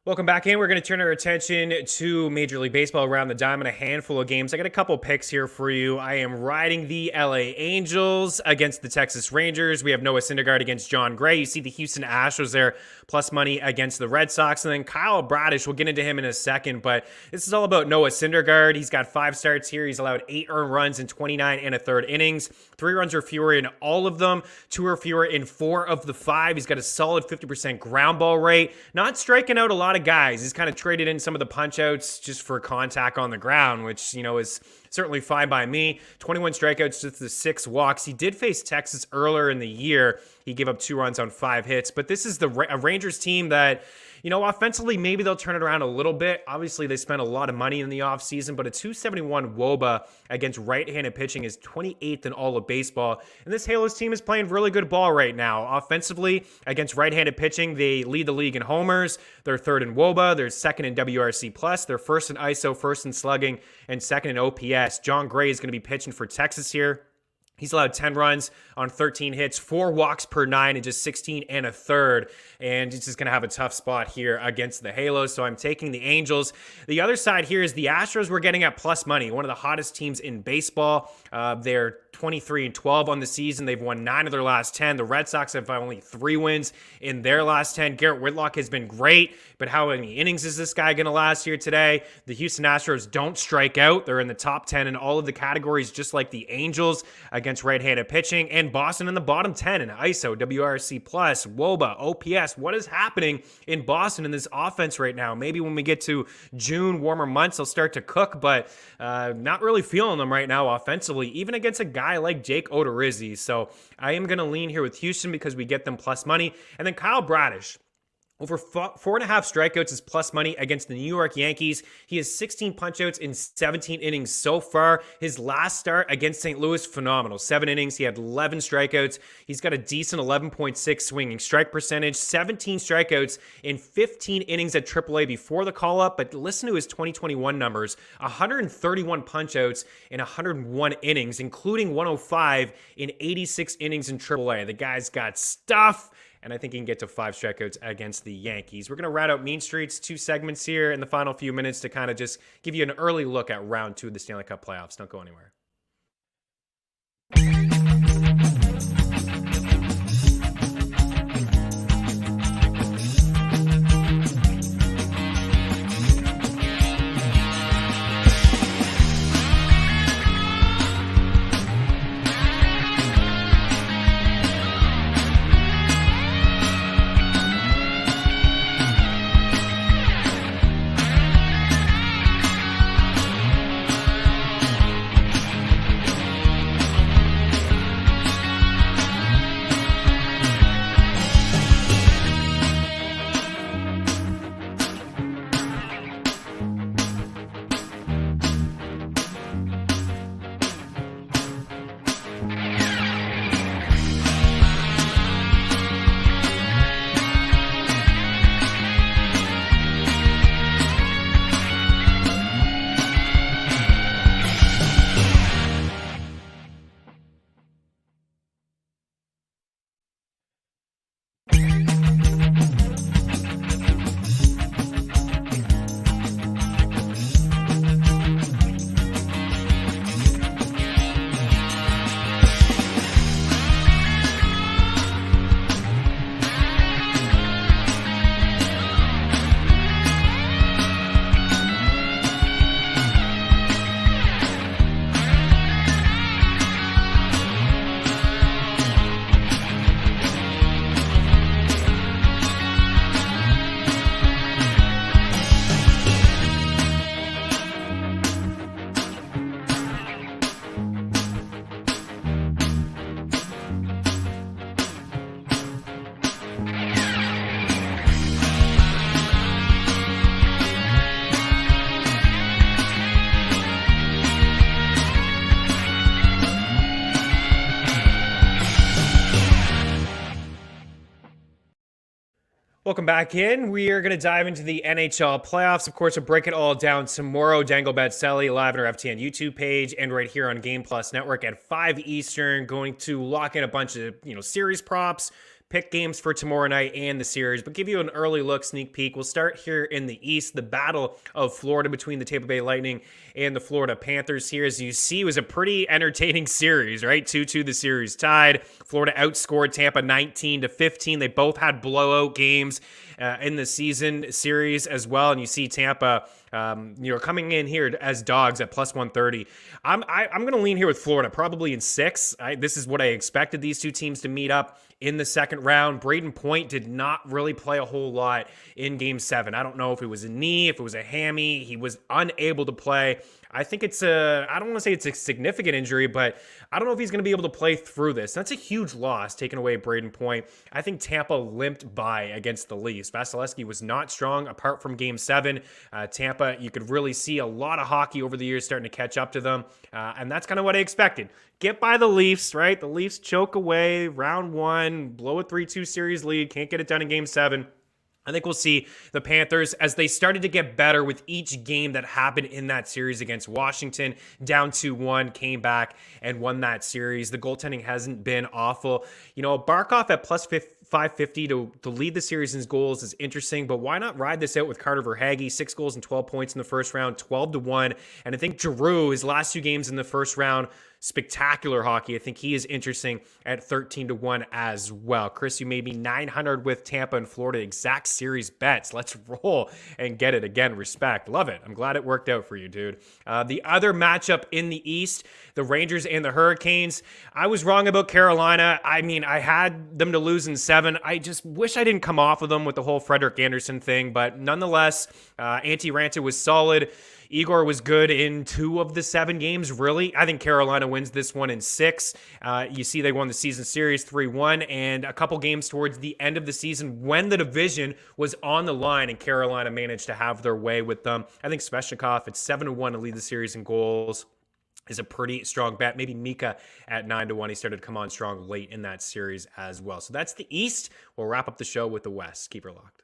Welcome back in. We're going to turn our attention to Major League Baseball around the diamond, a handful of games. I got a couple picks here for you. I am riding the LA Angels against the Texas Rangers. We have Noah Syndergaard against John Gray. You see the Houston Astros there, plus money against the Red Sox. And then Kyle Braddish, we'll get into him in a second, but this is all about Noah Syndergaard. He's got 5 starts here. He's allowed 8 earned runs in 29 1/3 innings, 3 runs or fewer in all of them, 2 or fewer in 4 of the 5. He's got a solid 50% ground ball rate, not striking out a lot of guys. He's kind of traded in some of the punch outs just for contact on the ground, which, you know, is certainly fine by me. 21 strikeouts, just the 6 walks. He did face Texas earlier in the year. He gave up 2 runs on 5 hits, but this is a Rangers team that, you know, offensively, maybe they'll turn it around a little bit. Obviously, they spent a lot of money in the offseason, but a 271 WOBA against right-handed pitching is 28th in all of baseball. And this Halos team is playing really good ball right now. Offensively, against right-handed pitching, they lead the league in homers. They're 3rd in WOBA. They're 2nd in WRC+. They're 1st in ISO, 1st in slugging, and 2nd in OPS. ATS. John Gray is going to be pitching for Texas here. He's allowed 10 runs on 13 hits, 4 walks per 9, and just 16 and a third. And he's just going to have a tough spot here against the Halos. So I'm taking the Angels. The other side here is the Astros. We're getting at plus money, one of the hottest teams in baseball. They're 23-12 on the season. They've won 9 of their last 10. The Red Sox have only 3 wins in their last 10. Garrett Whitlock has been great, but how many innings is this guy going to last here today? The Houston Astros don't strike out. They're in the top 10 in all of the categories, just like the Angels against right-handed pitching, and Boston in the bottom 10 in ISO, WRC+, WOBA, OPS. What is happening in Boston in this offense right now? Maybe when we get to June, warmer months, they'll start to cook, but not really feeling them right now offensively, even against a guy like Jake Odorizzi. So I am going to lean here with Houston because we get them plus money. And then Kyle Braddish. Over 4.5 strikeouts is plus money against the New York Yankees. He has 16 punchouts in 17 innings so far. His last start against St. Louis, phenomenal. 7 innings, he had 11 strikeouts. He's got a decent 11.6 swinging strike percentage, 17 strikeouts in 15 innings at AAA before the call-up. But listen to his 2021 numbers, 131 punchouts in 101 innings, including 105 in 86 innings in AAA. The guy's got stuff. And I think he can get to 5 strikeouts against the Yankees. We're going to round out Mean Streets, 2 segments here in the final few minutes to kind of just give you an early look at round 2 of the Stanley Cup playoffs. Don't go anywhere. Welcome back in. We are going to dive into the NHL playoffs. Of course, we'll break it all down tomorrow. Dangle Betselli live on our FTN YouTube page and right here on Game Plus Network at 5 Eastern. Going to lock in a bunch of series props, pick games for tomorrow night and the series, but give you an early look, sneak peek. We'll start here in the East, the battle of Florida between the Tampa Bay Lightning and the Florida Panthers here. As you see, it was a pretty entertaining series, right? 2-2 the series tied. Florida outscored Tampa 19-15. They both had blowout games in the season series as well. And you see Tampa, coming in here as dogs at plus 130. I'm going to lean here with Florida, probably in 6. This is what I expected these two teams to meet up in the second round. Braden Point did not really play a whole lot in Game 7. I don't know if it was a knee, if it was a hammy. He was unable to play. I think I don't want to say it's a significant injury, but I don't know if he's going to be able to play through this. That's a huge loss, taking away Braden Point. I think Tampa limped by against the Leafs. Vasilevsky was not strong apart from Game 7. Tampa, you could really see a lot of hockey over the years starting to catch up to them, and that's kind of what I expected. Get by the Leafs, right? The Leafs choke away round 1, blow a 3-2 series lead, can't get it done in Game 7. I think we'll see the Panthers as they started to get better with each game that happened in that series against Washington. Down 2-1, came back and won that series. The goaltending hasn't been awful. Barkov at plus 550 to lead the series in goals is interesting, but why not ride this out with Carter Verhaeghe? 6 goals and 12 points in the first round, 12-1. And I think Giroux, his last 2 games in the first round, spectacular hockey. I think he is interesting at 13-1 as well. Chris, you made me 900 with Tampa and Florida exact series bets. Let's roll and get it again. Respect. Love it. I'm glad it worked out for you, dude. The other matchup in the East, the Rangers and the Hurricanes. I was wrong about Carolina. I mean, I had them to lose in 7. I just wish I didn't come off of them with the whole Frederik Andersen thing, but nonetheless, Antti Raanta was solid. Igor was good in 2 of the 7 games, really. I think Carolina wins this one in 6. You see they won the season series 3-1, and a couple games towards the end of the season when the division was on the line and Carolina managed to have their way with them. I think Svechnikov at 7-1 to lead the series in goals is a pretty strong bet. Maybe Mika at 9-1. He started to come on strong late in that series as well. So that's the East. We'll wrap up the show with the West. Keep her locked.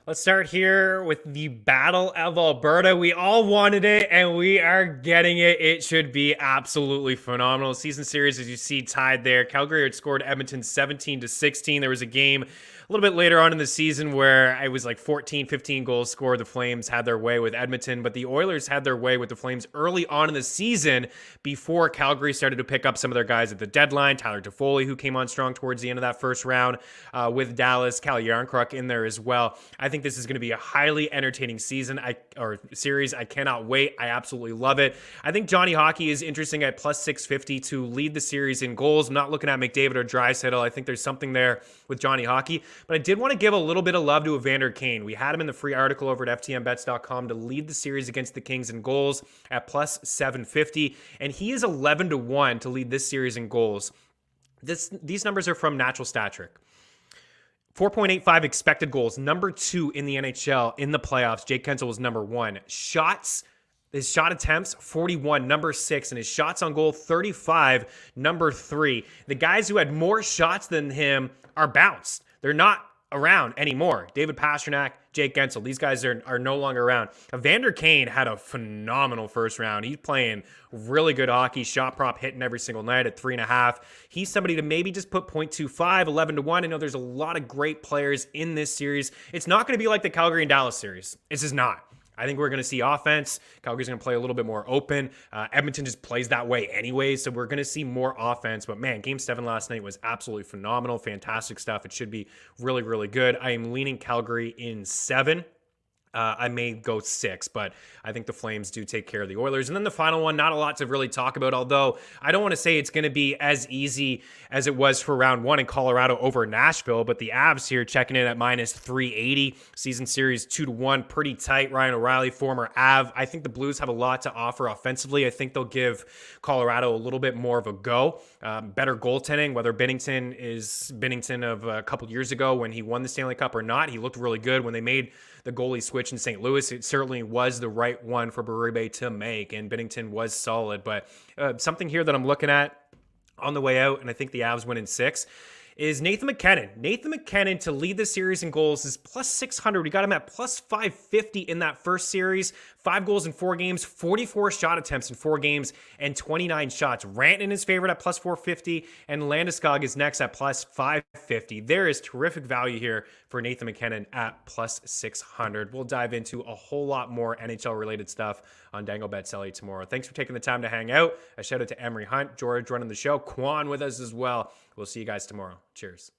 Let's start here with the Battle of Alberta. We all wanted it, and we are getting it. It should be absolutely phenomenal. Season series, as you see, tied there. Calgary had scored Edmonton 17-16. There was a game a little bit later on in the season where it was like 14, 15 goals scored. The Flames had their way with Edmonton, but the Oilers had their way with the Flames early on in the season before Calgary started to pick up some of their guys at the deadline. Tyler Toffoli, who came on strong towards the end of that first round with Dallas. Cal Yarncroc in there as well. I think this is going to be a highly entertaining series. I cannot wait. I absolutely love it. I think Johnny Hockey is interesting at plus 650 to lead the series in goals. I'm not looking at McDavid or Draisaitl. I think there's something there with Johnny Hockey, but I did want to give a little bit of love to Evander Kane. We had him in the free article over at ftnbets.com to lead the series against the Kings in goals at plus 750, and he is 11-1 to lead this series in goals. These numbers are from Natural Stat Trick. 4.85 expected goals, number 2 in the NHL in the playoffs. Jake Kensel was number 1. His shot attempts, 41, number 6, and his shots on goal, 35, number 3. The guys who had more shots than him are bounced. They're not around anymore. David Pastrnak, Jake Gensel, these guys are no longer around. Evander Kane had a phenomenal first round. He's playing really good hockey, shot prop hitting every single night at 3.5. He's somebody to maybe just put 0.25, 11-1. I know there's a lot of great players in this series. It's not going to be like the Calgary and Dallas series. This is not. I think we're going to see offense. Calgary's going to play a little bit more open. Edmonton just plays that way anyway, so we're going to see more offense. But man, Game 7 last night was absolutely phenomenal. Fantastic stuff. It should be really, really good. I am leaning Calgary in 7. I may go 6, but I think the Flames do take care of the Oilers. And then the final one, not a lot to really talk about, although I don't want to say it's going to be as easy as it was for round 1 in Colorado over Nashville, but the Avs here checking in at minus 380. Season series 2-1, pretty tight. Ryan O'Reilly, former Av. I think the Blues have a lot to offer offensively. I think they'll give Colorado a little bit more of a go. Better goaltending, whether Binnington is Binnington of a couple years ago when he won the Stanley Cup or not. He looked really good when they made the goalie switch in St. Louis. It certainly was the right one for Berube to make, and Binnington was solid. But something here that I'm looking at on the way out, and I think the Avs win in 6, is Nathan McKinnon. Nathan McKinnon to lead the series in goals is plus 600. We got him at plus 550 in that first series. 5 goals in 4 games, 44 shot attempts in 4 games, and 29 shots. Rantanen is favorite at plus 450, and Landeskog is next at plus 550. There is terrific value here for Nathan McKinnon at plus 600. We'll dive into a whole lot more NHL-related stuff on Dangle Bet Selly tomorrow. Thanks for taking the time to hang out. A shout out to Emory Hunt, George running the show, Quan with us as well. We'll see you guys tomorrow. Cheers.